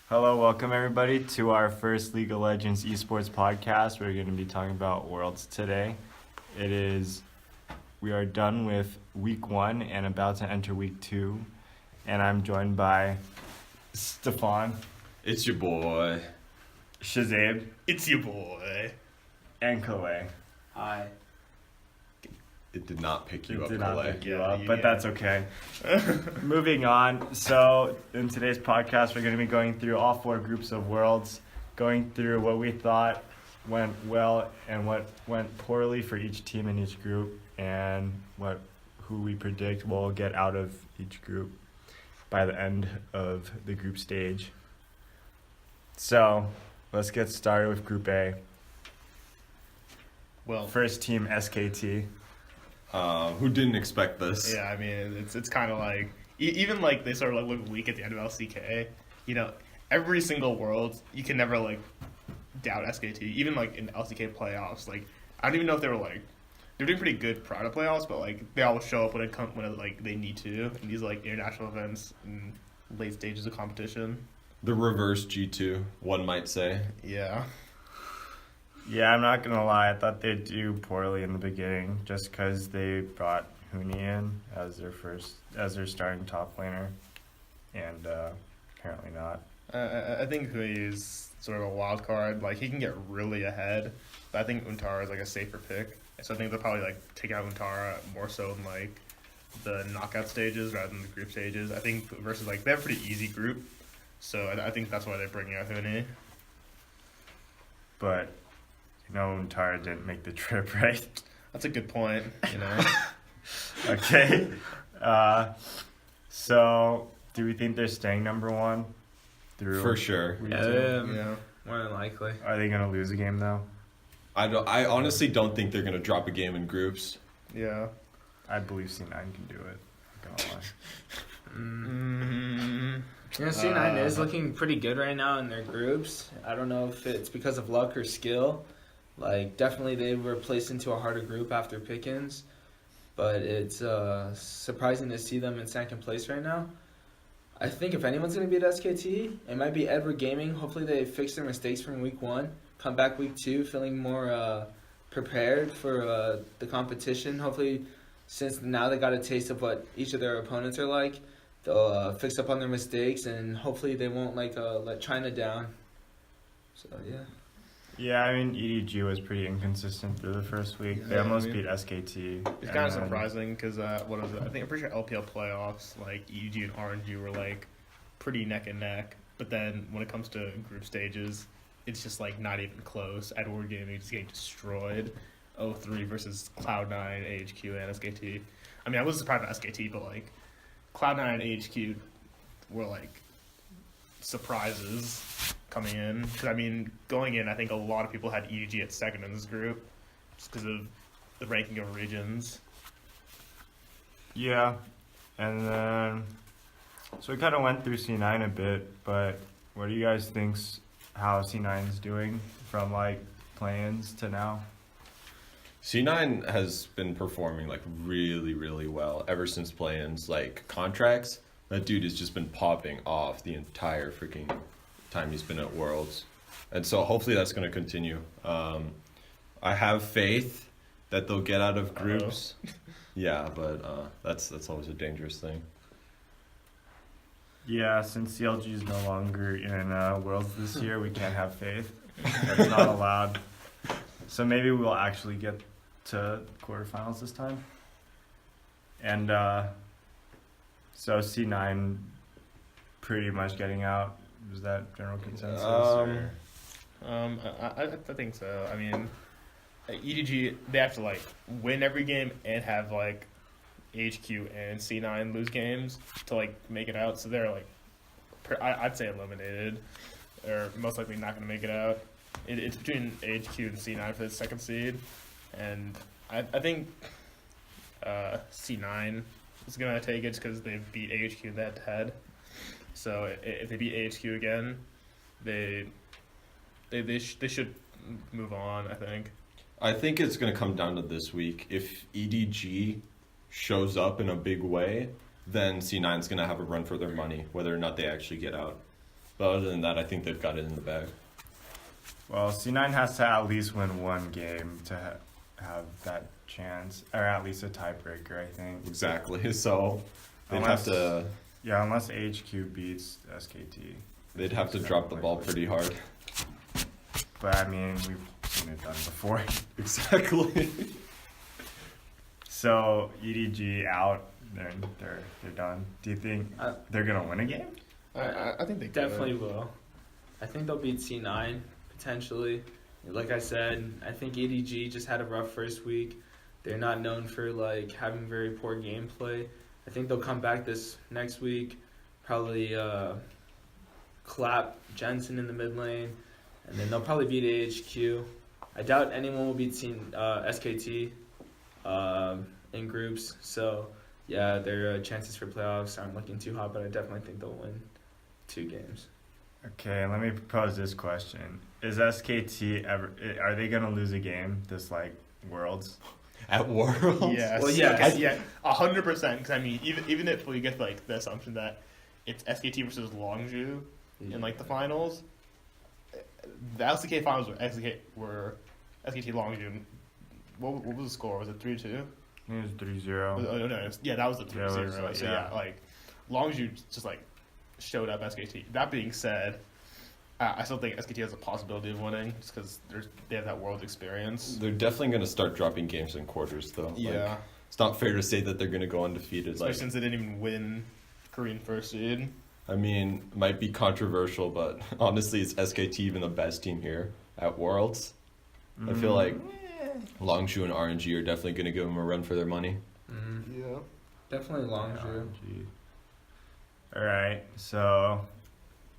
Hello, welcome everybody to our first League of Legends eSports podcast. We're going to be talking about Worlds today. We are done with week 1 and about to enter week 2. And I'm joined by Stefan. It's your boy. Shazab. It's your boy. And Kalei. Hi. It did not pick you up, Did not Kalei. pick you up, but that's okay. Moving on. So in today's podcast, we're going to be going through all 4 groups of Worlds, going through what we thought went well and what went poorly for each team in each group, and who we predict will get out of each group by the end of the group stage. So let's get started with Group A. Well, First team, SKT. Who didn't expect this? yeah, I mean, it's kind of like, even like they sort of like look weak at the end of LCK. You know, every single World, you can never like doubt SKT. Even like in LCK playoffs, like I don't even know if they were doing pretty good prior to playoffs, but like they always show up when like they need to in these like international events and late stages of competition. The reverse G2, one might say. Yeah. Yeah, I'm not gonna lie. I thought they'd do poorly in the beginning, just because they brought Huni in as their starting top laner, and apparently not. I think Hui is sort of a wild card. Like he can get really ahead, but I think Untara is like a safer pick. So I think they'll probably like take out Untara more so in like the knockout stages rather than the group stages. I think versus like they have a pretty easy group, so I think that's why they're bringing out Huni. But Untara didn't make the trip, right? That's a good point. You know. Okay. So do we think they're staying number 1? For sure. Yeah. More than likely. Are they gonna lose a game though? I honestly don't think they're gonna drop a game in groups. Yeah. I believe C9 can do it. I'm not gonna lie. C9 is looking pretty good right now in their groups. I don't know if it's because of luck or skill. Like, definitely they were placed into a harder group after Pickens. But it's surprising to see them in second place right now. I think if anyone's going to beat SKT, it might be Edward Gaming. Hopefully they fix their mistakes from week 1. Come back week 2 feeling more prepared for the competition. Hopefully, since now they got a taste of what each of their opponents are like, they'll fix up on their mistakes, and hopefully they won't let China down. So, yeah. Yeah, I mean, EDG was pretty inconsistent through the first week. They Yeah, almost I mean, beat SKT. It's kind of surprising because what was it? I think I'm pretty sure LPL playoffs, like EG and RNG were like pretty neck and neck. But then when it comes to group stages, it's just like not even close. Edward Gaming just getting destroyed. 0-3 versus Cloud9, AHQ, and SKT. I mean, I wasn't surprised about SKT, but like Cloud9 and AHQ were like surprises coming in. Because I mean, going in, I think a lot of people had EDG at second in this group just because of the ranking of regions. Yeah, and then so we kind of went through C9 a bit, but what do you guys think's how C9's doing from like play-ins to now? C9 has been performing like really, really well ever since play-ins. Like contracts, that dude has just been popping off the entire freaking time he's been at Worlds. And so hopefully that's going to continue. I have faith that they'll get out of groups. Yeah, but that's always a dangerous thing. Yeah, since CLG is no longer in Worlds this year, we can't have faith. That's not allowed. So maybe we'll actually get to quarterfinals this time. And so C9 pretty much getting out. Is that general consensus? I think so. I mean, EDG, they have to like win every game and have like HQ and C9 lose games to like make it out. So they're like, I'd say eliminated, or most likely not going to make it out. It's between HQ and C9 for the second seed, and I think C9 is going to take it just because they beat AHQ in that head. So if they beat AHQ again, they should move on, I think. I think it's going to come down to this week. If EDG shows up in a big way, then C9's going to have a run for their money, whether or not they actually get out. But other than that, I think they've got it in the bag. Well, C9 has to at least win one game to have that chance, or at least a tiebreaker, I think. Exactly. So they'd Unless- have to. Yeah, unless HQ beats SKT. They'd have to drop the ball pretty hard. But I mean, we've seen it done before. Exactly. So EDG out, they're done. Do you think they're gonna win a game? I think they could. Definitely will. I think they'll beat C9 potentially. Like I said, I think EDG just had a rough first week. They're not known for like having very poor gameplay. I think they'll come back this next week, probably clap Jensen in the mid lane, and then they'll probably beat AHQ. I doubt anyone will beat SKT in groups. So yeah, their chances for playoffs aren't looking too hot, but I definitely think they'll win 2 games. Okay, let me propose this question: is SKT ever? Are they gonna lose a game this like Worlds? At Worlds? Yes. Well, yeah. Yeah, 100%. Because I mean, even if we get like the assumption that it's SKT versus Longzhu in like the finals, the LCK finals were SKT Longzhu. What was the score? Was it 3-2? I think it was 3-0. Oh, no, yeah, that was the 3-0. Yeah, it was, So yeah, like Longzhu just like showed up SKT. That being said, I still think SKT has a possibility of winning just because they have that world experience. They're definitely going to start dropping games in quarters, though. Yeah. Like, it's not fair to say that they're going to go undefeated. Especially since they didn't even win Korean first seed. I mean, might be controversial, but honestly, is SKT even the best team here at Worlds? I feel like Longzhu and RNG are definitely going to give them a run for their money. Mm-hmm. Yeah. Definitely Longzhu. Alright, so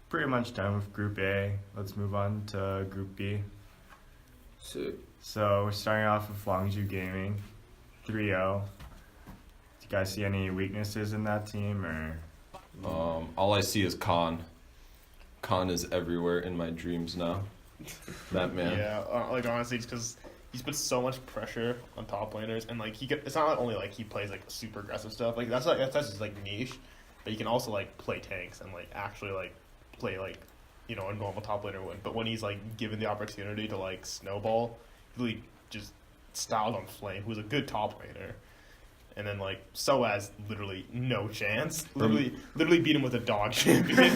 pretty much done with Group A. Let's move on to Group B. So So we're starting off with Longzhu Gaming, 3-0. Do you guys see any weaknesses in that team, or? All I see is Khan. Khan is everywhere in my dreams now. That man. Yeah, like honestly, it's because he's put so much pressure on top laners, and like it's not only like he plays like super aggressive stuff. Like that's his like niche, but he can also like play tanks and like actually like play like a normal top laner would. But when he's like given the opportunity to like snowball, he really just styled on Flame, who's a good top laner. And then like Soaz literally no chance. Literally beat him with a dog champion.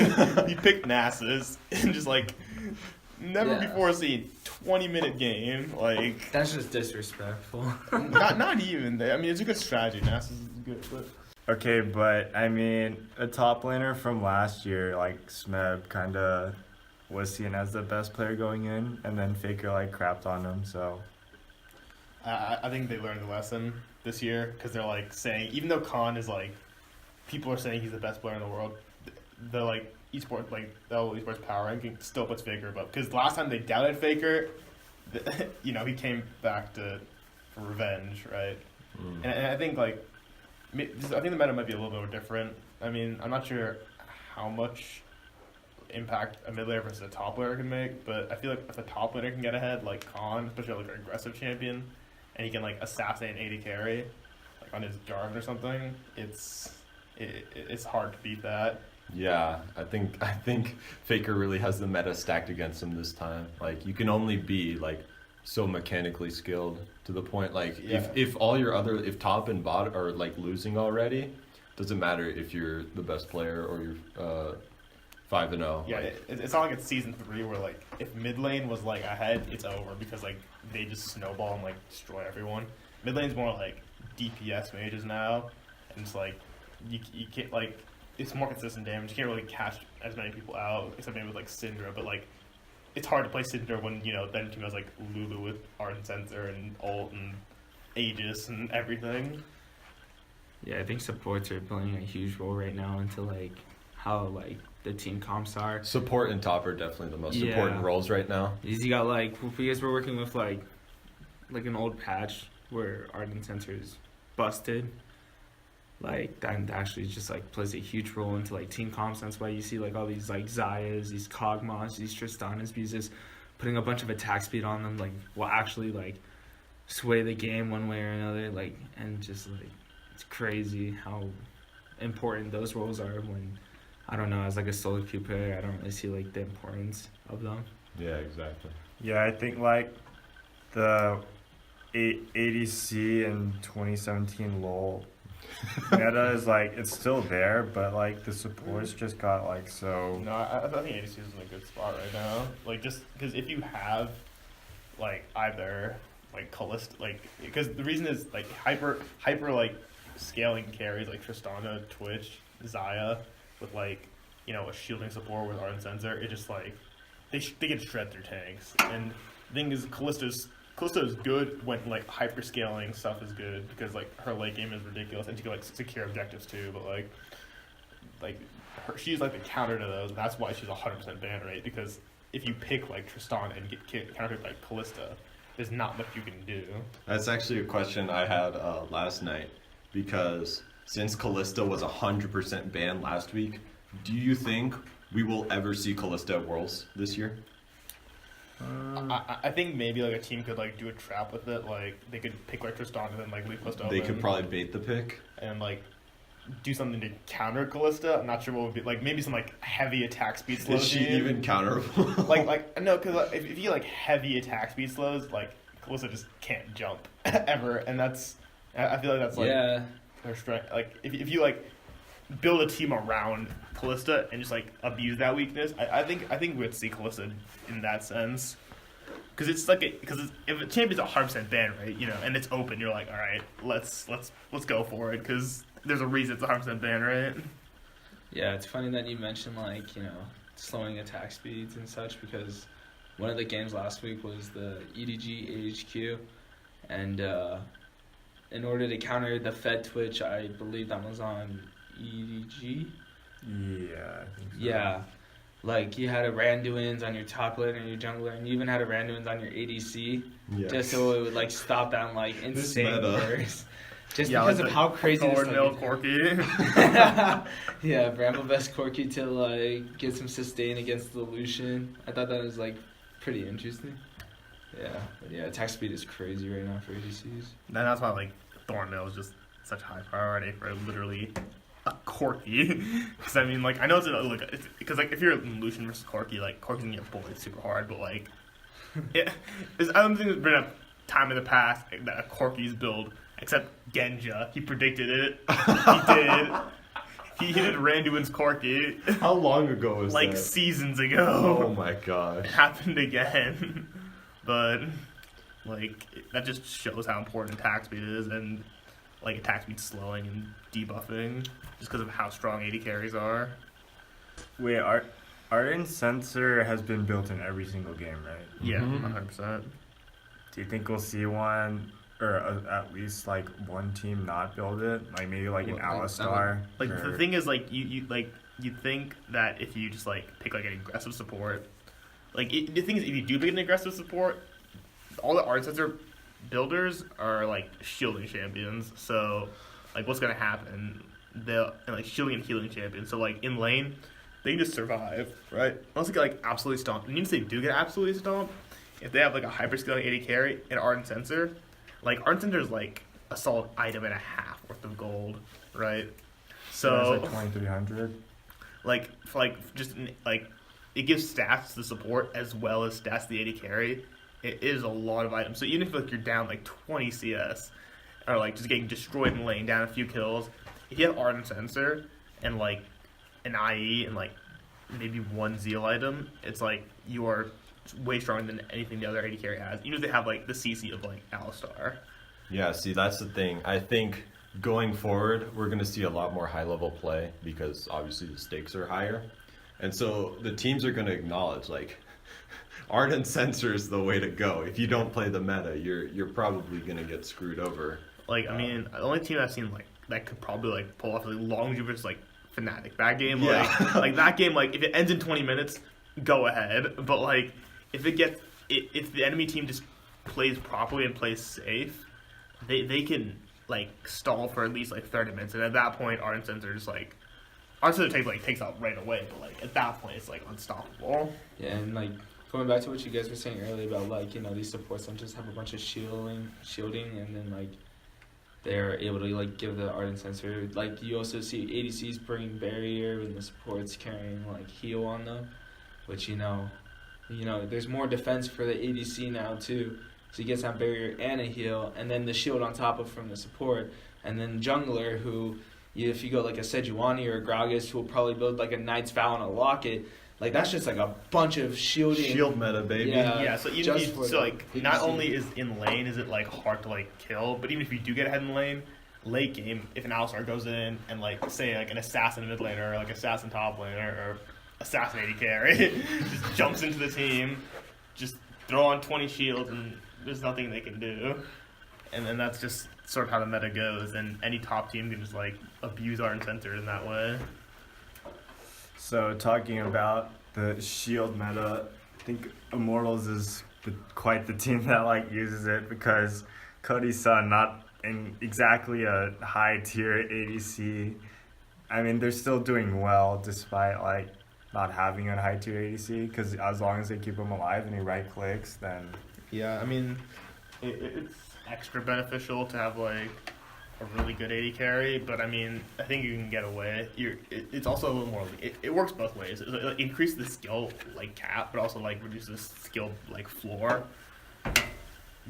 He picked Nasus and just like never before seen 20-minute game. Like that's just disrespectful. not even. I mean, it's a good strategy. Nasus is good, but Okay, but I mean, a top laner from last year, like Smeb, kind of was seen as the best player going in, and then Faker like crapped on him. So I think they learned the lesson this year because they're like saying, even though Khan is like, people are saying he's the best player in the world, the like eSports, like the whole eSports power ranking still puts Faker above. Because last time they doubted Faker, he came back for revenge, right? And I think like, I think the meta might be a little bit different. I mean, I'm not sure how much impact a mid laner versus a top laner can make, but I feel like if a top laner can get ahead, like Khan, especially like an aggressive champion, and he can like assassinate an AD carry, like on his Jarvan or something, it's hard to beat that. Yeah, I think Faker really has the meta stacked against him this time. Like you can only be like so mechanically skilled to the point like if all your if top and bot are like losing already, doesn't matter if you're the best player or you're 5-0. Yeah, like, it's not like it's season 3 where like if mid lane was like ahead, it's over because like they just snowball and like destroy everyone. Mid lane's more like DPS mages now, and it's like you can't like it's more consistent damage. You can't really catch as many people out except maybe with like Syndra, but like it's hard to play Syndra when then team has like Lulu with Ardent Sensor and Ult and Aegis and everything. Yeah, I think supports are playing a huge role right now into like how like the team comps are. support and top are definitely the most important roles right now. You got like if you guys were working with like an old patch where Ardent Sensor is busted, like that actually just like plays a huge role into like team comps. That's why you see like all these like Zayas, these Kog'Maws, these Tristanas, because just putting a bunch of attack speed on them like will actually like sway the game one way or another. Like and just like it's crazy how important those roles are when I don't know, as like a solo queue player, I don't really see like the importance of them. Yeah, exactly. Yeah, I think like the ADC in 2017 LoL meta is like it's still there, but like the supports just got like so. No, I think ADC is in a good spot right now. Like, just because if you have, like, either, like, Callista, like, because the reason is, like, hyper, like, scaling carries, like, Tristana, Twitch, Xayah, with, like, you know, a shielding support with Ardent Sensor, it just, like, they can shred through tanks. And the thing is, Callista is good when, like, hyper scaling stuff is good, because, like, her late game is ridiculous, and she can, like, secure objectives, too, but, like she's like the counter to those, and that's why she's 100% ban rate, because if you pick like Tristana and get countered by Callista, there's not much you can do. That's actually a question I had last night, because since Callista was 100% banned last week, do you think we will ever see Callista at Worlds this year? I think maybe like a team could like do a trap with it, like they could pick like Tristana and then like leave Callista open. They could probably bait the pick. And like do something to counter Callista. I'm not sure what would be, like maybe some like heavy attack speed slows. Is she even counterable? like no, because like, if you get like heavy attack speed slows, like Callista just can't jump ever, and that's I feel like that's like her strength. Like if you like build a team around Callista and just like abuse that weakness, I think we'd see Callista in that sense. Because it's like if a champion's 100% ban, right? You know, and it's open, you're like, all right, let's go for it, because there's a reason it's 100% ban, right? Yeah, it's funny that you mentioned like, you know, slowing attack speeds and such, because one of the games last week was the EDG AHQ, and in order to counter the Fed Twitch, I believe that was on EDG. Yeah. I think so. Yeah. Like, you had a Randuin's on your top lane and your jungler, and you even had a Randuin's on your ADC, just so it would, like, stop that, like, insane burst. Just because of how crazy this Thornhill Corki. Yeah, Bramble Best Corki to, like, get some sustain against the Lucian. I thought that was, like, pretty interesting. Yeah, but yeah, attack speed is crazy right now for ADCs. And that's why, like, Thornhill is just such a high priority for literally a Corki. Because I mean, like, I know it's because like if you're Lucian versus Corki, like Corki's gonna get bullied super hard, but like, I don't think there's been a time in the past that a Corki's build, except Genja, he predicted it. He did. He did Randuin's Corki. How long ago was like that? Seasons ago. Oh my god. It happened again, but like that just shows how important attack speed is, and like attack speed slowing and debuffing, just because of how strong AD carries are. Wait, Ardent Sensor has been built in every single game, right? Yeah, Mhm. 100%. Do you think we'll see one, or at least like one team not build it? Like maybe like an Alistar? Like or... the thing is, like you think that if you just like pick like an aggressive support, like the thing is if you do pick an aggressive support, all the Ardent Sensor builders are like shielding champions. So like what's gonna happen? They'll like shielding and healing champions. So like in lane, they can just survive, right? Unless they get like absolutely stomped. And even if they do get absolutely stomped, if they have like a hyperscaling AD carry and Ardent Sensor, like Ardent Sensor is like a solid item and a half worth of gold, right? So that's like 2,300. like it gives stats to the support as well as stats to the AD carry. It is a lot of items. So even if like you're down like 20 CS, or like just getting destroyed in lane, down a few kills, if you have Ardent Sensor and like an IE and like maybe one Zeal item, it's like you are way stronger than anything the other AD carry has. Even if they have like the CC of like Alistar. Yeah, see, that's the thing. I think going forward, we're going to see a lot more high-level play, because obviously the stakes are higher. And so the teams are going to acknowledge, like, Ardent Sensor is the way to go. If you don't play the meta, you're probably going to get screwed over. Like, I mean, the only team I've seen like that could probably like pull off like Longju versus like Fnatic. That game, Yeah. like that game, like if it ends in 20 minutes, go ahead. But like if the enemy team just plays properly and plays safe, they can like stall for at least like 30 minutes, and at that point, Ardent Sensor just like Ardent Sensor takes out right away. But like at that point, it's like unstoppable. Yeah, and like going back to what you guys were saying earlier about like, you know, these supports don't just have a bunch of shielding, and then like they're able to like give the Ardent Sensor. Like you also see ADCs bringing barrier and the supports carrying like heal on them, which you know, there's more defense for the ADC now too. So he gets that barrier and a heal, and then the shield on top of from the support, and then jungler who, if you go like a Sejuani or a Gragas, who will probably build like a Knight's Vow and a Locket, like that's just like a bunch of shielding. Shield meta, baby. Yeah, so even just if for you, so like the not ADC. only is in lane is it like hard to like kill, but even if you do get ahead in lane, late game, if an Alistar goes in and like say like an assassin mid laner or like assassin top laner or assassin AD carry just jumps into the team, just throw on 20 shields and there's nothing they can do. And then that's just sort of how the meta goes, and any top team can just like abuse Ardent Sensor in that way. So talking about the shield meta, I think Immortals is quite the team that like uses it, because Cody's son, not in exactly a high tier ADC. I mean, they're still doing well despite like not having a high tier ADC, because as long as they keep him alive and he right clicks, then Yeah, I mean, it's extra beneficial to have like a really good AD carry, but I mean, I think you can get away. It's also a little more. It works both ways. It increases the skill like cap, but also like reduces the skill like floor,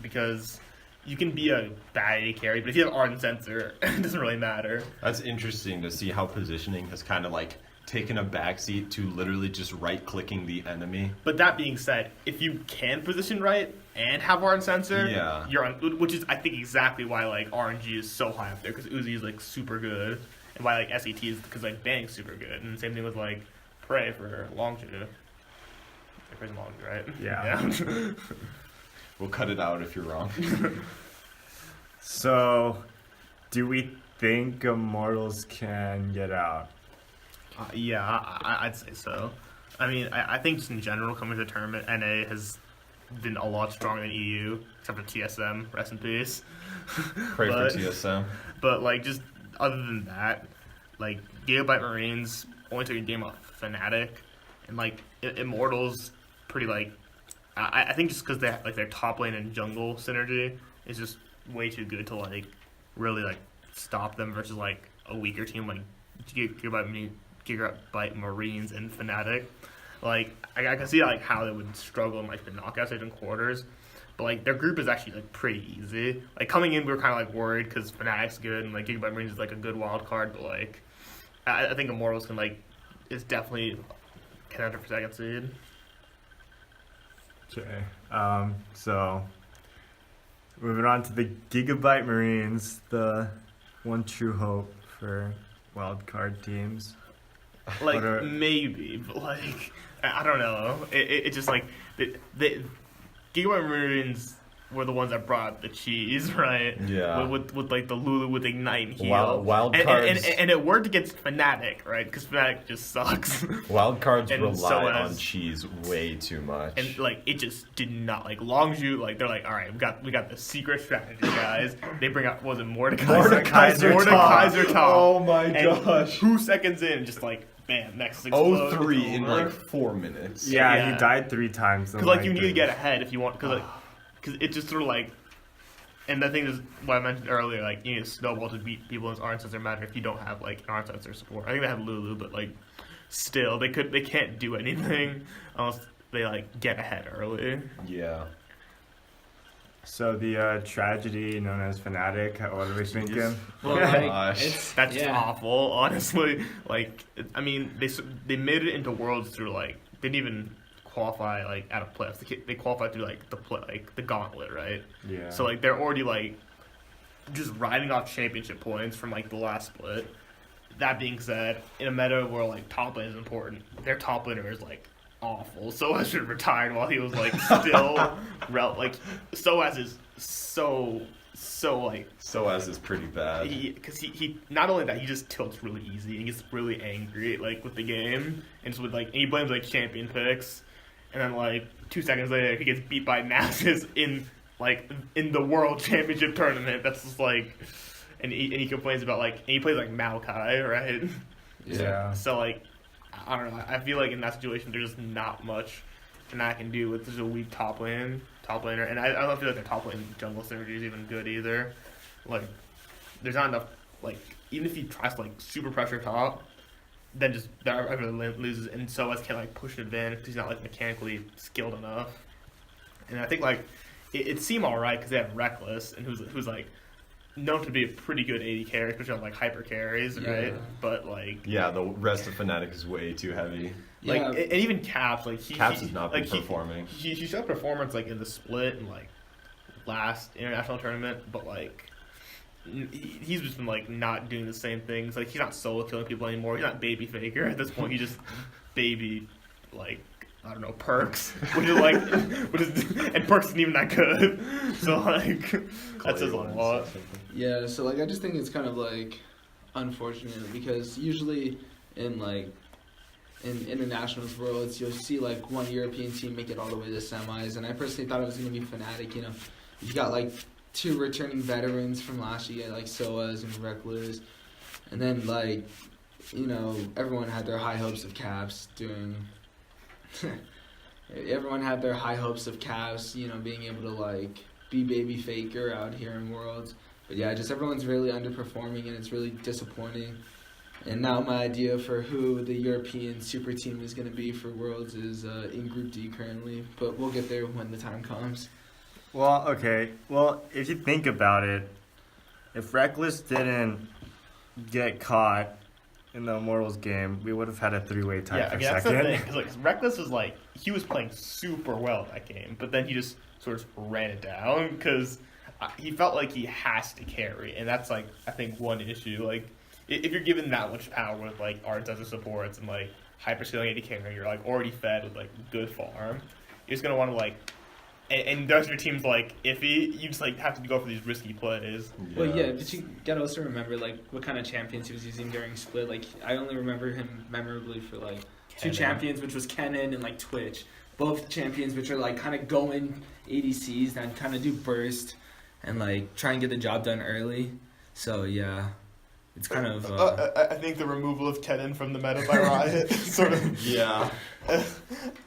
because you can be a bad AD carry, but if you have Ardent Sensor, it doesn't really matter. That's interesting to see how positioning has kind of like taken a backseat to literally just right-clicking the enemy. But that being said, if you can position right and have Ardent Sensor, Yeah. you're on, which is I think exactly why like RNG is so high up there, because Uzi is like super good, and why like SET is because like Bang's super good, and same thing with like Prey for Longju. Prey's Longju, right? Yeah. We'll cut it out if you're wrong. So, do we think Immortals can get out? I'd say so. I mean, I think just in general, coming to the tournament, NA has been a lot stronger than EU, except for TSM, rest in peace. Pray But- for TSM. But, like, just other than that, like, Gigabyte Marines only took a game off Fnatic, and, like, Immortals pretty, like, I think just because they like their top lane and jungle synergy is just way too good to, like, really, like, stop them versus, like, a weaker team like Gigabyte Marines and Fnatic. Like, I can see, like, how they would struggle in, like, the knockout stage and quarters. But, like, their group is actually, like, pretty easy. Like, coming in, we were kind of, like, worried because Fnatic's good and, like, Gigabyte Marines is, like, a good wild card. But, like, I think Immortals can, like, is definitely contender for second seed. Okay. So, moving on to the Gigabyte Marines, the one true hope for wildcard teams. Like, What are- maybe, but, like, I don't know. It just, like, the Gigabyte Marines were the ones that brought the cheese, right? Yeah. With like, the Lulu with Ignite and Heal. Wild and, cards. and it worked against Fnatic, right? Because Fnatic just sucks. Wild cards and rely so on has- cheese way too much. And, like, it just did not, like, Longju, like, they're like, all right, we got the secret strategy, guys. They bring out, was it Mordekaiser? Mordekaiser top. Oh my And gosh. 2 seconds in, just like, bam, next explode. 0-3 in over. like 4 minutes. Yeah, Yeah. he died 3 times. Because, like, you need to get ahead if you want, because it just sort of, like, and the thing is, what I mentioned earlier, like, you need a snowball to beat people in Ardent Sensor matter if you don't have, like, an Ardent Sensor support. I think they have Lulu, but, like, still, they can't do anything unless they, like, get ahead early. Yeah. So the tragedy known as Fnatic, what are we thinking? Well, Gosh. it's That's just yeah. awful, honestly. Like, I mean, they made it into Worlds through, like, they didn't even qualify, like, out of playoffs. They qualified through, like, the gauntlet, right? Yeah. So, like, they're already, like, just riding off championship points from, like, the last split. That being said, in a meta where, like, top lane is important, their top laner is, like, awful. Soaz should have retired while he was, like, still like, Soaz is so like, Soaz is pretty bad. because he not only that, he just tilts really easy and gets really angry, like, with the game, and just with, like, and he blames, like, champion picks, and then, like, 2 seconds later he gets beat by Nasus in the world championship tournament. That's just like, and he complains about, like, and he plays like Maokai, right? Yeah. So, like, I don't know. I feel like in that situation there's just not much Fnatic can do with just a weak top laner, and I don't feel like their top lane jungle synergy is even good either. Like, there's not enough, like, even if he tries to, like, super pressure top, then just everyone loses, and so as can like push an advantage because he's not like mechanically skilled enough. And I think like it seemed all right because they have Reckless and who's like known to be a pretty good AD carry, especially on like hyper carries, right? Yeah. But like The rest of Fnatic is way too heavy. like Yeah. and even Caps like Caps has not been like, performing. He showed performance like in the split and like last international tournament, but like. He's just been like not doing the same things. Like he's not solo killing people anymore. He's not baby faker at this point. He just baby like I don't know Perks, which is and Perks isn't even that good. So like that says a lot. Yeah, so like I just think it's kind of like unfortunate because usually in like in internationals worlds you'll see like one European team make it all the way to semis, and I personally thought it was gonna be Fnatic. You know, you got like 2 returning veterans from last year, like Soas and Reckless, and then like, you know, everyone had their high hopes of Caps doing. Everyone had their high hopes of Caps, you know, being able to like be baby faker out here in Worlds, but yeah, just everyone's really underperforming and it's really disappointing. And now my idea for who the European super team is going to be for Worlds is in Group D currently, but we'll get there when the time comes. Well, okay. Well, if you think about it, if Reckless didn't get caught in the Immortals game, we would have had a 3-way tie Yeah, for I mean, that's second. the thing. Because like Reckless was like he was playing super well that game, but then he just sort of ran it down because he felt like he has to carry, and that's like I think one issue. Like if you're given that much power with like Arts as a supports and like hyper scaling AD carry, you're like already fed with like good farm. You're just gonna want to like. And the rest of your team's like iffy. You just like have to go for these risky plays. Well, yeah, but you gotta also remember like what kind of champions he was using during split. Like I only remember him memorably for like 2 champions, which was Kennen and like Twitch. Both champions which are like kind of going ADCs and kind of do burst and like try and get the job done early. So yeah, it's kind of. I think the removal of Kennen from the meta by Riot sort of. Yeah.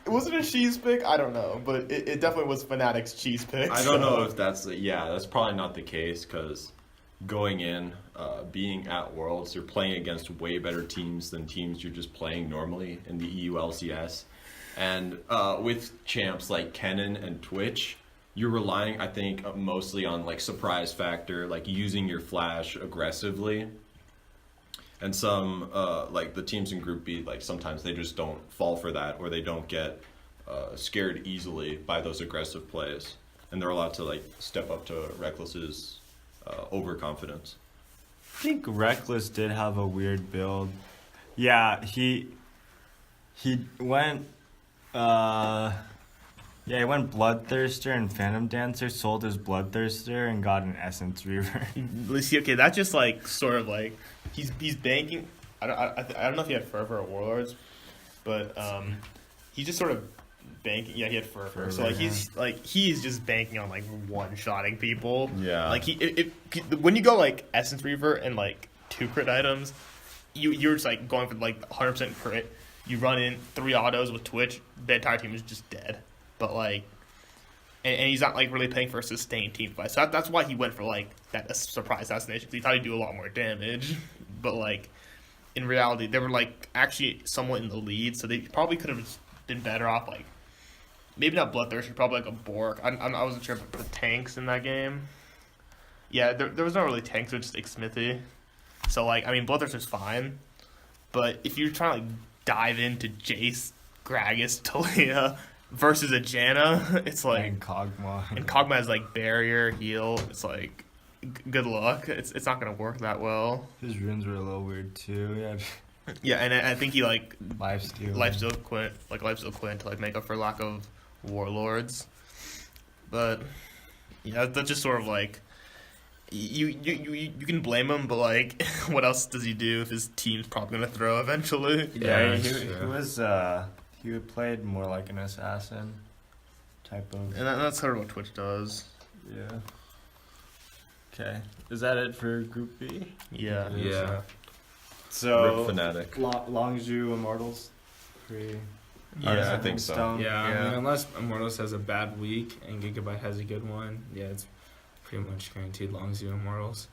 Was it a cheese pick? I don't know, but it definitely was Fnatic's cheese pick. I don't know if that's that's probably not the case because going in, being at Worlds, you're playing against way better teams than teams you're just playing normally in the EU LCS. And with champs like Kennen and Twitch, you're relying, I think, mostly on like surprise factor, like using your flash aggressively. And some, like the teams in Group B, like sometimes they just don't fall for that, or they don't get scared easily by those aggressive plays, and they're allowed to like step up to Reckless's overconfidence. I think Reckless did have a weird build. Yeah, he went. He went Bloodthirster and Phantom Dancer, sold his Bloodthirster, and got an Essence Reaver. See, okay, that's just like sort of like he's banking. I don't know if he had Fervor or Warlords, but he's just sort of banking. Yeah, he had Fervor. So like he's just banking on like one-shotting people. Yeah. Like when you go like Essence Reaver and like 2 crit items, you're just like going for like 100% crit. You run in 3 autos with Twitch, the entire team is just dead. But like, and he's not like really playing for a sustained team fight. So that's why he went for like that surprise assassination. Because he thought he'd do a lot more damage. But like, in reality, they were like actually somewhat in the lead. So they probably could have been better off like, maybe not Bloodthirster, probably like a Bork. I wasn't sure about the tanks in that game. Yeah, there was not really tanks. It was just like Smithy. So like, I mean, Bloodthirster's fine. But if you're trying to like dive into Jace, Gragas, Talia versus a Janna, it's like And Kog'Maw. and Kog'Maw has like barrier, heal. It's like good luck. It's not gonna work that well. His runes were a little weird too. Yeah, Yeah, and I think he like lifesteal. lifesteal Quint to like make up for lack of warlords. But yeah, that's just sort of like you can blame him, but like what else does he do if his team's probably gonna throw eventually? Yeah, he played more like an assassin type of. And that's sort of what Twitch does. Yeah. Okay, is that it for Group B? Yeah. Yeah. So Rip Fnatic. Longzhu Immortals. Yeah, I think so. Stone. Yeah, I mean, unless Immortals has a bad week and Gigabyte has a good one, yeah, it's pretty much guaranteed Longzhu Immortals.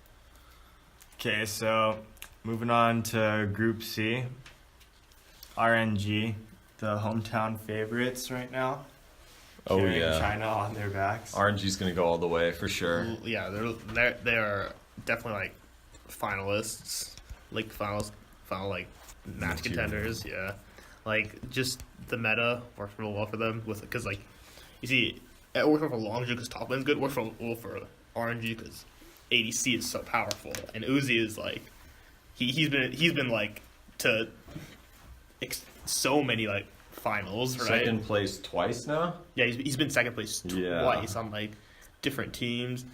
Okay, so moving on to Group C. RNG, the hometown favorites right now. Oh Carrying yeah, China on their backs. RNG's gonna go all the way for sure. Yeah, they are definitely like finalists, like final like match Me too. contenders. Yeah, like just the meta works real well for them because like you see it works well for Longzhu because top lane's good. It works well for RNG because ADC is so powerful and Uzi is like he's been like to so many like finals, right? Second place twice now. Yeah, he's been second place Yeah. twice on like different teams,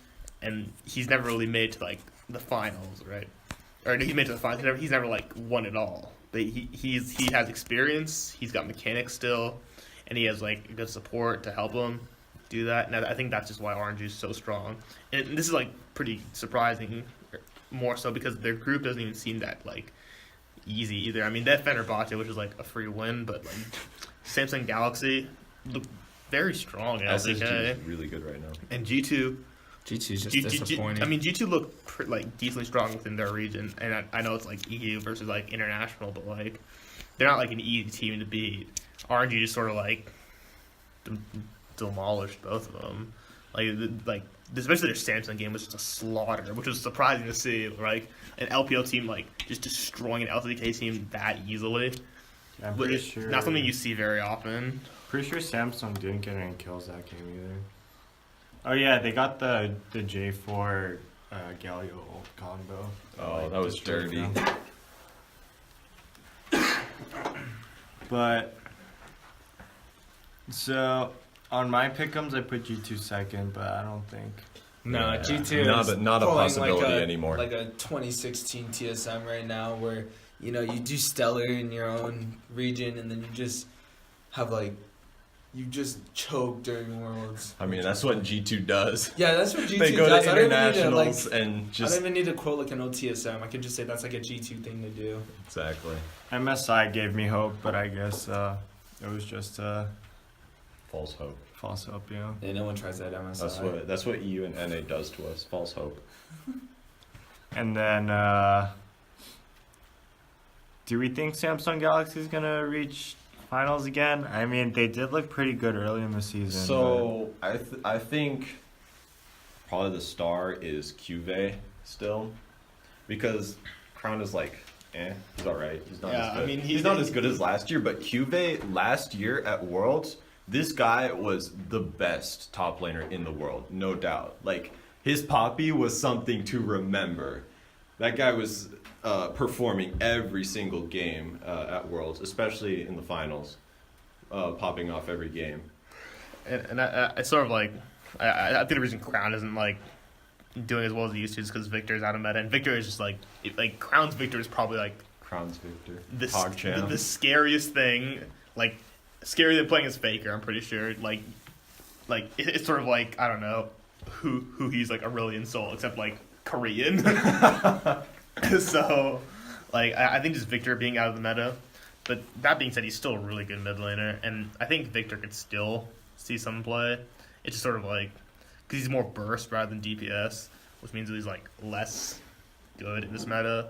and he's never really made to like the finals, right? Or he made to the finals. He's never like won it all. But he has experience. He's got mechanics still, and he has like good support to help him do that. And I think that's just why RNG is so strong. And this is like pretty surprising, more so because their group doesn't even seem that like easy either. I mean, that Fenerbahce, which is like a free win, but like Samsung Galaxy look very strong in SSG LCK. is really good right now. And G2, G2's just disappointing. I mean, G2 look like decently strong within their region, and I know it's like EU versus like international, but like they're not like an easy team to beat. RNG just sort of like demolished both of them. Like especially their Samsung game was just a slaughter, which was surprising to see. Right, an LPL team like just destroying an LCK team that easily. I'm But pretty it's sure. not something you see very often. Pretty sure Samsung didn't get any kills that game either. Oh yeah, they got the J4 Galio ult combo. Oh, that was destroyed dirty. them. But so on my pick'ems, I put G2 second, but I don't think. No, Yeah. G2 Not is a- not a pulling possibility like anymore. Like a 2016 TSM right now, where you know you do stellar in your own region, and then you just have like you just choke during Worlds. I mean, that's what G2 does. Yeah, that's what G2 They go does. to I don't even need to like. internationals and I don't just even need to quote like an old TSM. I can just say that's like a G2 thing to do. exactly MSI gave me hope, but I guess it was just false hope. false hope, you know. Yeah, no one tries that MSI. That's what EU and NA does to us. False hope. And then, do we think Samsung Galaxy is gonna reach finals again? I mean, they did look pretty good early in the season. So I think probably the star is Cuvée still, because Crown is like, he's all right. He's not Yeah, as good. I mean, he's not as good as last year. But Cuvée last year at Worlds, this guy was the best top laner in the world, no doubt. Like his poppy was something to remember. That guy was performing every single game at Worlds, especially in the finals, popping off every game. And I sort of like I think the reason Crown isn't like doing as well as he used to is because Victor's out of meta, and Victor is just like Crown's Victor is probably like Crown's Victor. the scariest thing, like scarier than playing as Faker. I'm pretty sure. Like it's sort of like I don't know who he's like Aurelian Soul, except like Korean. So like I think just Victor being out of the meta. But that being said, he's still a really good mid laner, and I think Victor could still see some play. It's just sort of like because he's more burst rather than DPS, which means that he's like less good in this meta.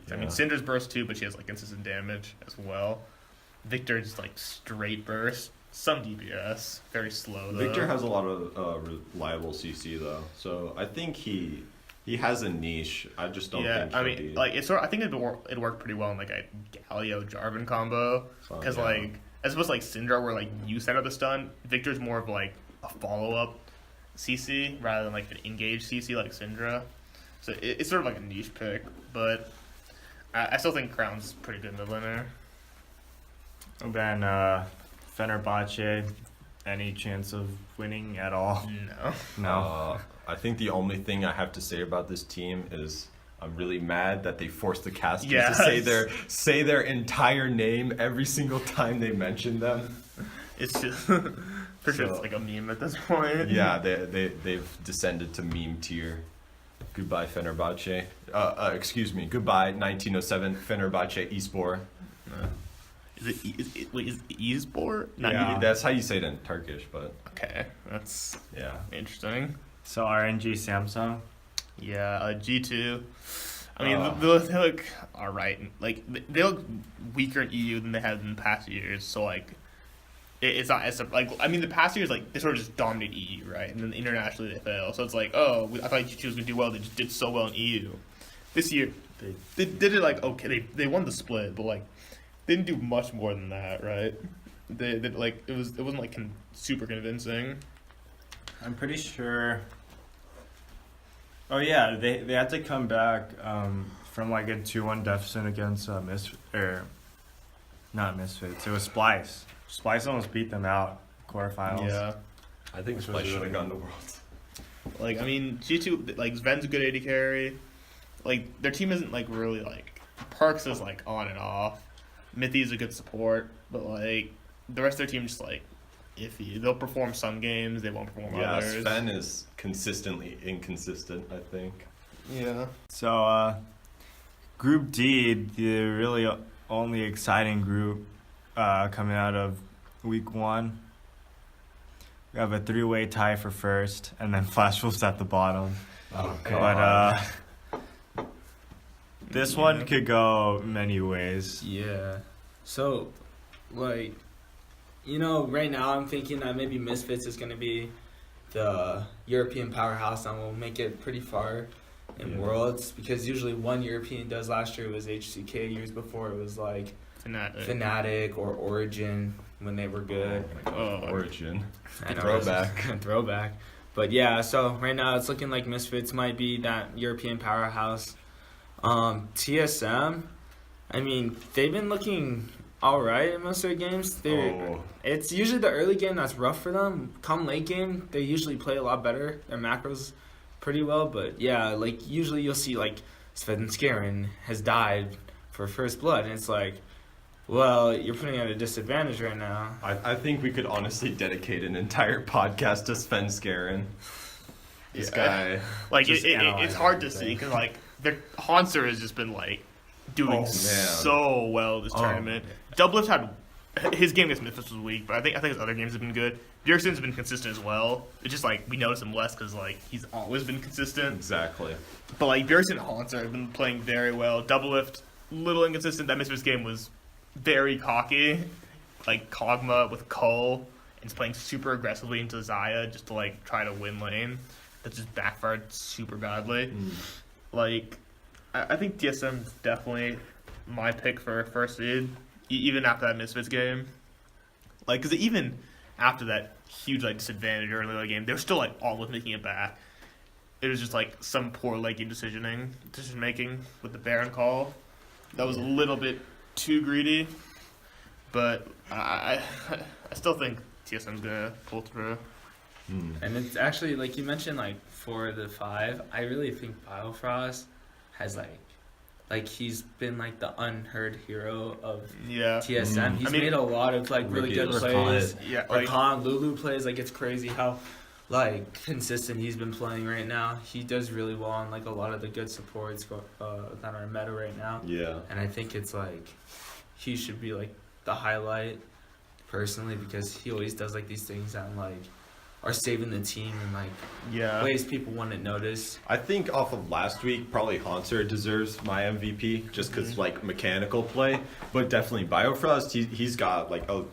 I mean, Yeah. Syndra's burst too, but she has like consistent damage as well. Victor's like straight burst, some DPS, very slow though. Victor has a lot of reliable CC though, so I think he has a niche. I just don't think. I he'll mean, be- like it's sort. I think it worked pretty well in like a Galio Jarvan combo because yeah. like as opposed to like Syndra where like you center the stun, Victor's more of like a follow up CC rather than like an engaged CC like Syndra. So it's sort of like a niche pick, but I still think Crown's pretty good mid laner. And then Fenerbahce, any chance of winning at all? No. No. I think the only thing I have to say about this team is I'm really mad that they forced the casters Yes. to say their entire name every single time they mention them. It's just for sure So- it's like a meme at this point. Yeah, they've descended to meme tier. Goodbye Fenerbahce. Excuse me. Goodbye 1907 Fenerbahce eSport. Is it eSport? Yeah. That's how you say it in Turkish, but Okay, that's yeah. interesting. So RNG Samsung. Yeah, G2. I mean, they look all right. Like they look weaker in EU than they have in the past years. So like, it's not as like I mean the past years like they sort of just dominate EU, right? And then internationally they fail. So it's like, oh, I thought GT was gonna do well. They just did so well in EU. This year they did it like okay. They won the split, but like they didn't do much more than that, right? They like it wasn't like super convincing. I'm pretty sure. Oh yeah, they had to come back from like a 2-1 deficit against not Misfits. It was Splice. Splice almost beat them out quarterfinals. Yeah. I think Which Splice was should have really gone to Worlds. Like I mean, G2 like Sven's a good AD carry. Like their team isn't like really like Perks is like on and off. Mithy's a good support, but like the rest of their team just like iffy. They'll perform some games, they won't perform Yeah, others. Sven is consistently inconsistent, I think. Yeah. So Group D, the really only exciting group coming out of week 1. We have a 3-way tie for first, and then Flash Wolves at the bottom. Oh But this one could go many ways. Yeah. So, like, you know, right now I'm thinking that maybe Misfits is going to be the European powerhouse and will make it pretty far in Worlds, because usually one European does. Last year it was HCK, years before it was like Fnatic or Origin when they were good. Origin. I know, Throwback. Throwback. But yeah, so right now it's looking like Misfits might be that European powerhouse. TSM, I mean, they've been looking all right in most of their games. It's usually the early game that's rough for them. Come late game, they usually play a lot better. Their macros pretty well, but yeah, like usually you'll see like Svenskeren has died for first blood, and it's like, well, you're putting at a disadvantage right now. I think we could honestly dedicate an entire podcast to Svenskeren. This guy. Like Just it's hard to everything. see because like their Hanser has just been like doing so well this tournament. Doublelift had his game against Memphis was weak, but I think his other games have been good. Bjergsen's been consistent as well. It's just like we notice him less because like he's always been consistent. Exactly. But like Bjergsen and Hanser have been playing very well. Doublelift little inconsistent. That Memphis game was very cocky, like Kog'Maw with Cole, and he's playing super aggressively into Xayah just to like try to win lane. That just backfired super badly. Like, I think TSM is definitely my pick for first seed, even after that Misfits game. Like, because even after that huge like disadvantage early in the game, they were still like almost making it back. It was just like some poor late game decision making with the Baron call. That was a little bit too greedy, but I still think TSM's gonna pull through. And it's actually, like you mentioned, like, for the 5, I really think Biofrost has, like he's been, like, the unheard hero of TSM. He's made a lot of, like, really good plays. Yeah, Or like, Khan, Lulu plays. Like, it's crazy how, like, consistent he's been playing right now. He does really well on, like, a lot of the good supports that are meta right now. Yeah. And I think it's, like, he should be, like, the highlight, personally, because he always does, like, these things that, like, are saving the team in like ways people wouldn't notice. I think off of last week, probably Hanser deserves my MVP just because like mechanical play, but definitely Biofrost. He's got like a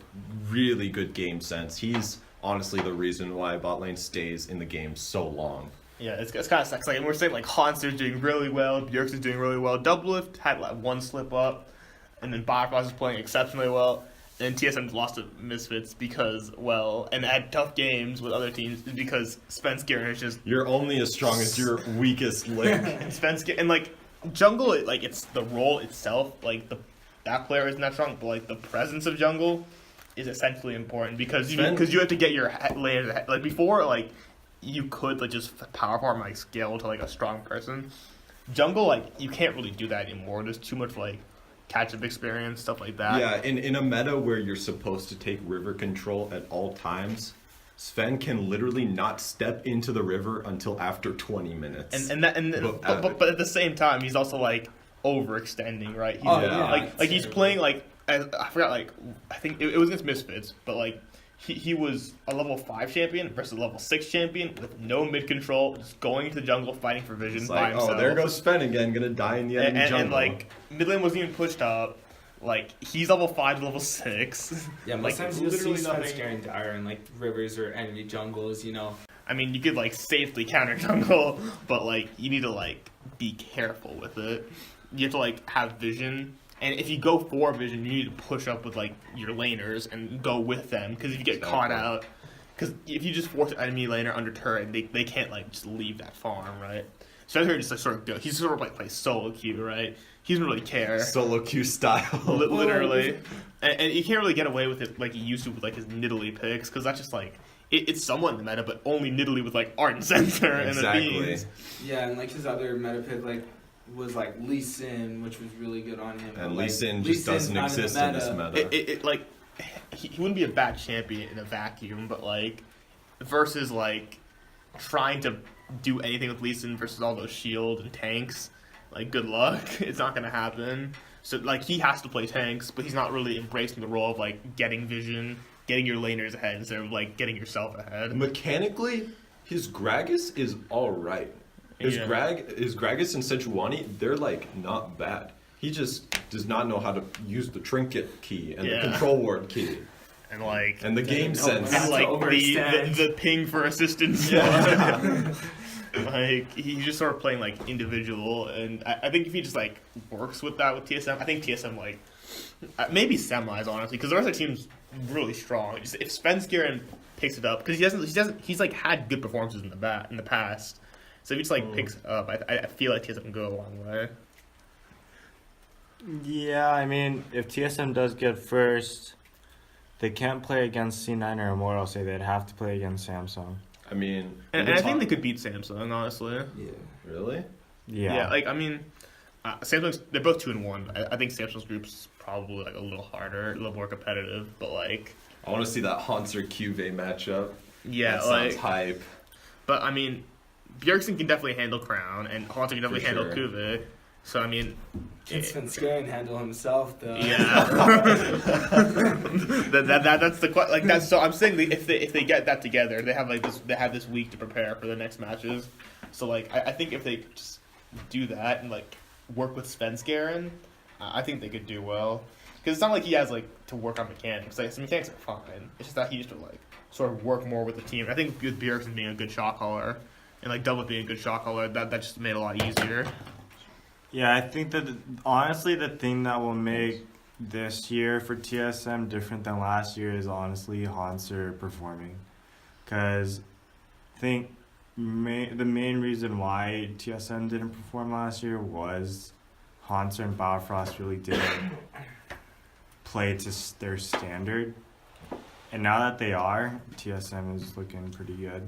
really good game sense. He's honestly the reason why bot lane stays in the game so long. Yeah, it's kind of sucks. Like, and we're saying like Hanser's doing really well, Bjergsen's doing really well. Doublelift had like one slip up, and then Biofrost is playing exceptionally well. And TSM lost to Misfits because, well, and had tough games with other teams because Svenskeren is just... You're only as strong as your weakest link. And, like, jungle, like, it's the role itself. Like, that player isn't that strong, but, like, the presence of jungle is essentially important because you have to get your lane ahead. Like, before, like, you could, like, just power farm, like, scale to, like, a strong person. Jungle, like, you can't really do that anymore. There's too much, like, catch-up experience, stuff like that. Yeah, in a meta where you're supposed to take river control at all times, Sven can literally not step into the river until after 20 minutes. But at the same time, he's also like overextending, right? He's, he's playing like I forgot, like I think it was against Misfits, but like he was a level 5 champion versus a level 6 champion with no mid control, just going into the jungle fighting for vision It's by like, himself. oh, there goes Sven again, gonna die in the enemy jungle. And like mid lane wasn't even pushed up. Like he's level 5 to level 6. Yeah, most like times you'll see literally Sven nothing. scaring dire in like rivers or enemy jungles, you know. I mean, you could like safely counter jungle, but like you need to like be careful with it. You have to like have vision, and if you go for vision, you need to push up with like your laners and go with them. Because if you get caught out, because if you just force an enemy laner under turret, they can't like just leave that farm, right? So that's just like sort of go. He's sort of like plays solo queue, right? He doesn't really care. Solo queue style. Literally, and you can't really get away with it like he used to with like his Nidalee picks, because that's just like. It's somewhat in the meta, but only Nidalee with like Art and Censor and the beans. Yeah, and like his other meta pick like was like Lee Sin, which was really good on him. And like, Lee Sin just doesn't exist in this meta. It like he wouldn't be a bad champion in a vacuum, but like versus like trying to do anything with Lee Sin versus all those shield and tanks, like good luck. It's not gonna happen. So like he has to play tanks, but he's not really embracing the role of like getting vision, getting your laners ahead instead of like getting yourself ahead. Mechanically, his Gragas is alright. His Yeah. Gragas and Sejuani, they're like not bad. He just does not know how to use the trinket key and the control ward key. And like And the game sense. and like to the overextend. ping for assistance. Yeah. Like he's just sort of playing like individual, and I think if he just like works with that with TSM, I think TSM like maybe semis honestly, because the rest of the team's really strong. Just, if Svenskeren picks it up, because he's like had good performances in the past, so if he just like picks it up, I feel like TSM can go a long way. Yeah, I mean, if TSM does get first, they can't play against C9 or Immortal, so they'd have to play against Samsung. I mean, And I think they could beat Samsung honestly. Yeah. really? Yeah. Like I mean, Samsung's they're both 2-1. I think Samsung's group's probably like a little harder, a little more competitive, but like I want to see that Hanser QV matchup. yeah, that like sounds hype. but I mean, Bjergsen can definitely handle Crown, and Hanser can definitely For handle sure. Kuve. So I mean, Can Sven Scaring handle himself though? yeah, that's the like that's so I'm saying that if they get that together, they have this week to prepare for the next matches. So like I think if they just do that and like work with Svenskeren, I think they could do well. Because it's not like he has like to work on mechanics. Like his mechanics are fine. It's just that he used to like sort of work more with the team. I think with Bjergsen being a good shot caller and like Double being a good shot caller, that just made it a lot easier. Yeah, I think that honestly the thing that will make this year for TSM different than last year is honestly Hanser performing. Because I think the main reason why TSM didn't perform last year was Hanser and Bifrost really didn't play to their standard. And now that they are, TSM is looking pretty good.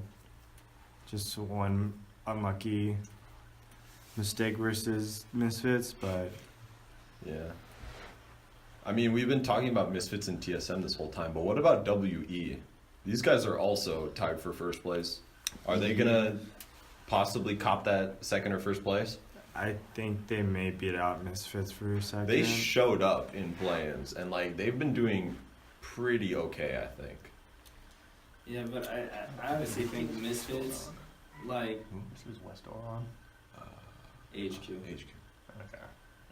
Just one unlucky mistake versus Misfits, but Yeah. I mean, we've been talking about Misfits and TSM this whole time, but what about WE? These guys are also tied for first place. Are they gonna possibly cop that second or first place? I think they may beat out Misfits for a second. They showed up in play-ins, and like they've been doing pretty okay, I think. Yeah, but I honestly think Misfits, like This is West Oron. HQ. Okay.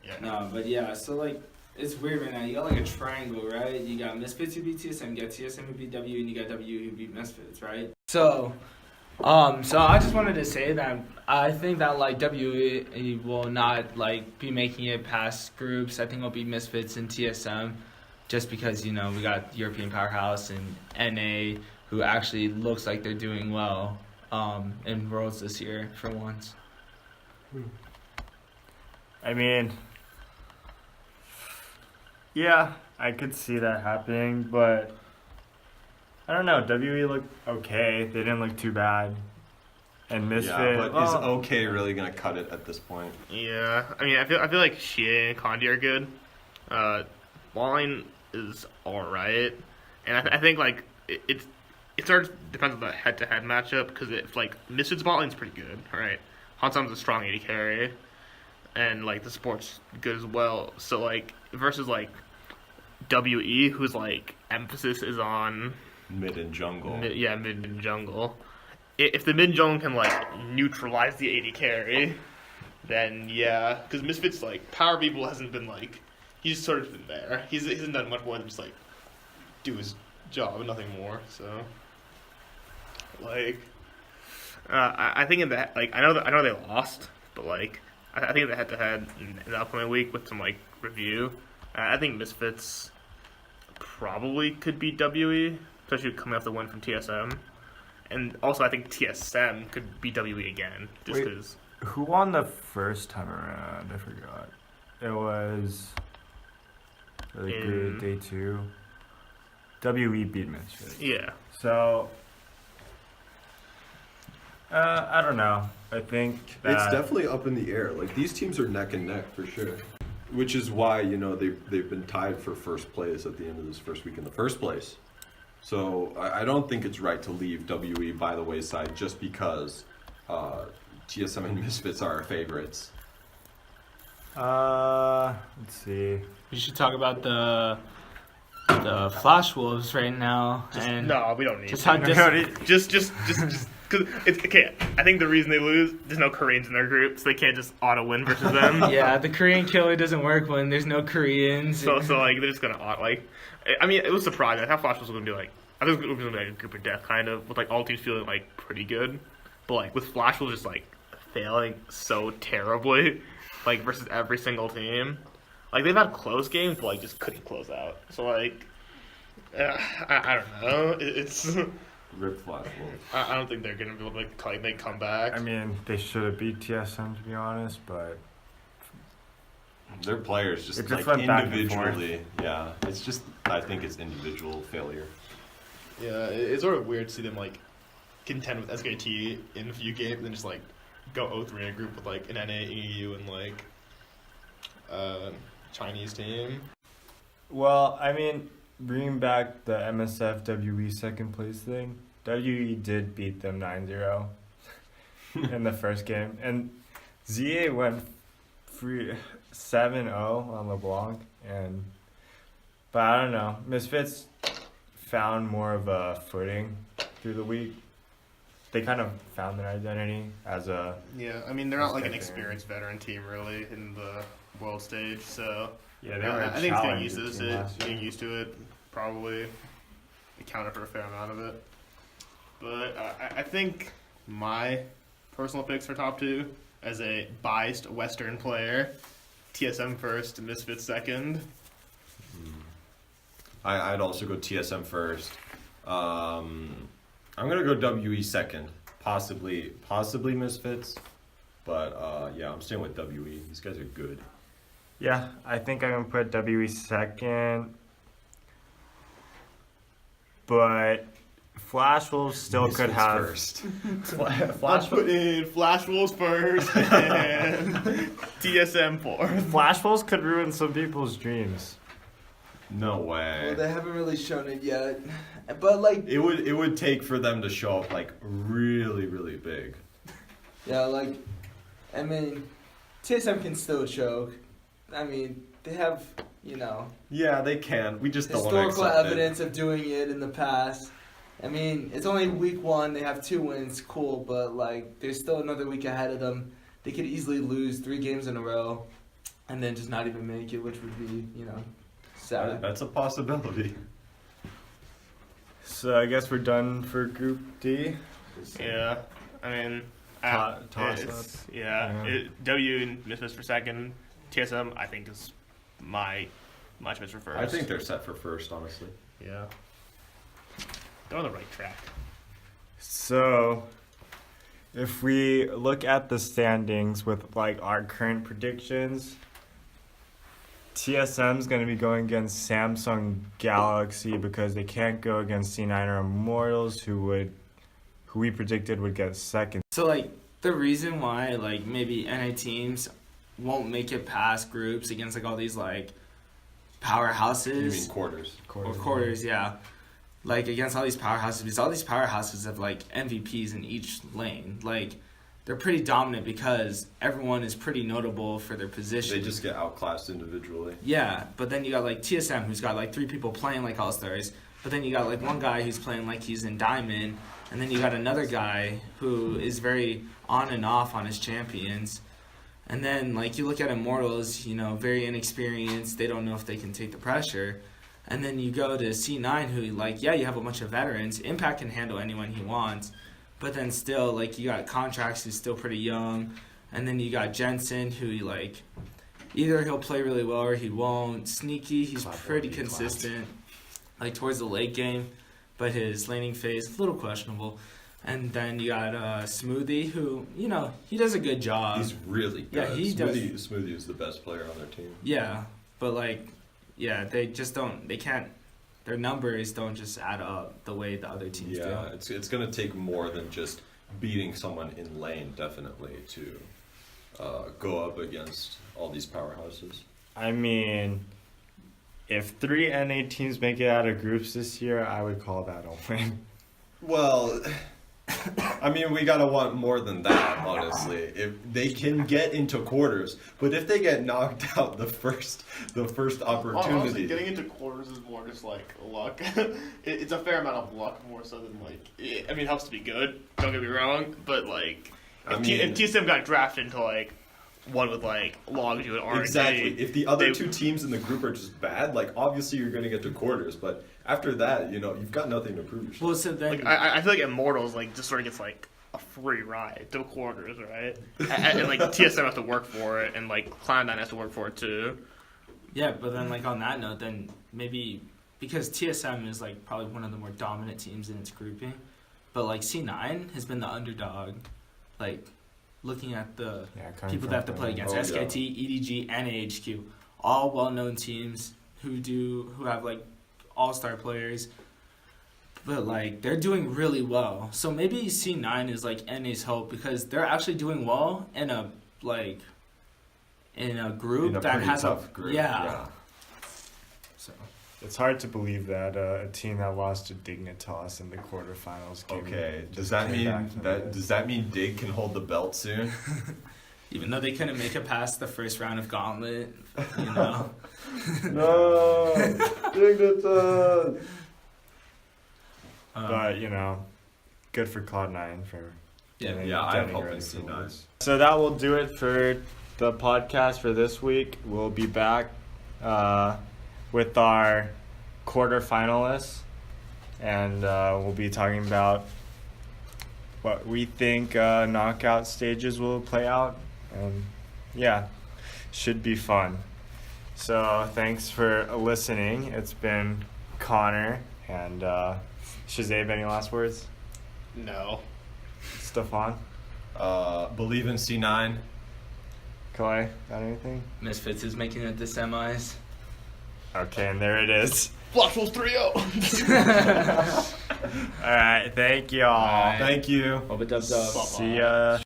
Yeah. No, but yeah, so like it's weird right now. You got like a triangle, right? You got Misfits who beat TSM, you got TSM who beat W, and you got W who beat Misfits, right? So I just wanted to say that I think that like W will not like be making it past groups. I think it'll be Misfits and TSM, just because we got European Powerhouse and NA who actually looks like they're doing well in Worlds this year for once. I mean, yeah, I could see that happening, but I don't know. WE looked okay. They didn't look too bad. And Misfit, Yeah, but is okay really gonna cut it at this point? Yeah, I mean, I feel like Xie and Condi are good. Wine is alright, and I think like it sort of depends on the head-to-head matchup, because if like Misfits bot lane's pretty good, right? Hansam's a strong AD carry, and like the support's good as well. So like versus like WE, whose like emphasis is on Mid and jungle. Mid and jungle. If the mid jungle can like neutralize the AD carry, then yeah, because Misfits like Power People hasn't been like he's sort of been there. He hasn't done much more than just like do his job and nothing more. So like I think in that like I know they lost, but like I think in the head to head in the upcoming week with some like review, I think Misfits probably could beat WE, especially coming off the win from TSM. And also, I think TSM could beat WE again, just because. Who won the first time around? I forgot. It was really good day 2. WE beat Misfits. Yeah. So I don't know. I think that It's definitely up in the air. Like these teams are neck and neck for sure. Which is why they've been tied for first place at the end of this first week in the first place. So I don't think it's right to leave WE by the wayside just because TSM and Misfits are our favorites. let's see. We should talk about the Flash Wolves right now. And No, we don't need just to. how Just because it's okay. I think the reason they lose, there's no Koreans in their group, so they can't just auto win versus them. yeah, the Korean killer doesn't work when there's no Koreans. So like they're just gonna auto like. I mean, it was surprising. I thought Flash was gonna be like. I think it was gonna be like a group of death kind of with like all teams feeling like pretty good, but like with Flash was just like failing so terribly, like versus every single team. Like they've had close games, but like just couldn't close out. So like, I don't know. It's. Rip Flash Wolves. I don't think they're gonna be able to like make comeback. I mean, they should have beat TSM to be honest, but Their players It just just like went back and individually. Yeah, it's just I think it's individual failure. Yeah, it's sort of weird to see them like contend with SKT in a few games and then just like go 0-3 in a group with like an NA, EU, and like Chinese team. well, I mean, bringing back the MSF WE second place thing, WE did beat them 9-0 in the first game, and ZA went 7-0 on LeBlanc, but I don't know. Misfits found more of a footing through the week. They kind of found their identity as a. Yeah, I mean they're not like an Respect experienced veteran team really in the world stage, so Yeah, they were. I think it's getting used to it. Probably accounted for a fair amount of it, but I think my personal picks for top 2 as a biased Western player, TSM first, Misfits second. I'd also go TSM first. I'm gonna go WE second, possibly Misfits, but yeah, I'm staying with WE. These guys are good. Yeah, I think I'm gonna put WE second, but Flash Wolves still could Misfits have. first. Let's put in Flash Wolves first and TSM fourth. Flash Wolves could ruin some people's dreams. No way. Well, they haven't really shown it yet, but like It would take for them to show up like really really big. yeah, like I mean, TSM can still choke. I mean, they have Yeah, they can. We just don't want to historical accept evidence of doing it in the past. I mean, it's only week 1. They have 2 wins, cool, but like there's still another week ahead of them. They could easily lose 3 games in a row, and then just not even make it, which would be sad. That's a possibility. So I guess we're done for Group D. Yeah, I mean, Toss it's- up. Yeah, W and Misfits for second. TSM, I think, is my choice for first. I think they're set for first, honestly. Yeah, they're on the right track. So, if we look at the standings with like our current predictions, TSM's going to be going against Samsung Galaxy because they can't go against C9 or Immortals, who we predicted would get second. So like the reason why like maybe NA teams won't make it past groups against like all these like powerhouses. You mean quarters? Or quarters, yeah. Like against all these powerhouses, because all these powerhouses have like MVPs in each lane. Like they're pretty dominant because everyone is pretty notable for their position. They just get outclassed individually. Yeah, but then you got like TSM, who's got like 3 people playing like all stars. But then you got like one guy who's playing like he's in Diamond, and then you got another guy who is very on and off on his champions. And then like you look at Immortals, you know, very inexperienced. They don't know if they can take the pressure. And then you go to C9, who like, yeah, you have a bunch of veterans. Impact can handle anyone he wants, but then still like you got Contracts who's still pretty young, and then you got Jensen who like either he'll play really well or he won't. Sneaky, he's pretty consistent, like towards the late game, but his laning phase a little questionable. And then you got Smoothie, who, you know, he does a good job. He's really good. Yeah, he does. Smoothie is the best player on their team. Yeah, but like, yeah, they just don't. They can't. Their numbers don't just add up the way the other teams do. Yeah, it's gonna take more than just beating someone in lane, definitely, to go up against all these powerhouses. I mean, if 3 NA teams make it out of groups this year, I would call that a win. Well, I mean, we gotta want more than that, honestly. If they can get into quarters, but if they get knocked out the first opportunity, Honestly, getting into quarters is more just like luck. It's a fair amount of luck more so than like. I mean, it helps to be good. Don't get me wrong, but like, if TSM got drafted into like one with like Log to an RNG, exactly. If the other two teams in the group are just bad, like obviously you're gonna get to quarters, but after that, you know, you've got nothing to prove yourself. Well, so then like I feel like Immortals like just sort of gets like a free ride to quarters, right? and like TSM has to work for it, and like Cloud9 has to work for it too. yeah, but then like on that note, then maybe because TSM is like probably one of the more dominant teams in its grouping, but like C9 has been the underdog, like looking at the people that have to play against SKT, EDG, and AHQ, all well-known teams who have like all-star players, but like they're doing really well. So maybe C9 is like NA's hope because they're actually doing well in a group that has a group. yeah. So It's hard to believe that a team that lost to Dignitas in the quarterfinals. Okay, does that mean Dig can hold the belt soon? even though they couldn't make it past the first round of Gauntlet, you know. No, Dignitas. But you know, good for Cloud9 for I'm getting hoping ready for C9. this. So that will do it for the podcast for this week. We'll be back with our quarterfinalists, and we'll be talking about what we think knockout stages will play out, and yeah, should be fun. So thanks for listening. It's been Connor and Shazab. Any last words? No. Stefan? Believe in C9. Clay? Got anything? Misfits is making it to semis. Okay, and there it is. Block Wolves 3-0. All right, thank y'all. All right. Thank you. Hope it dubs up. See ya.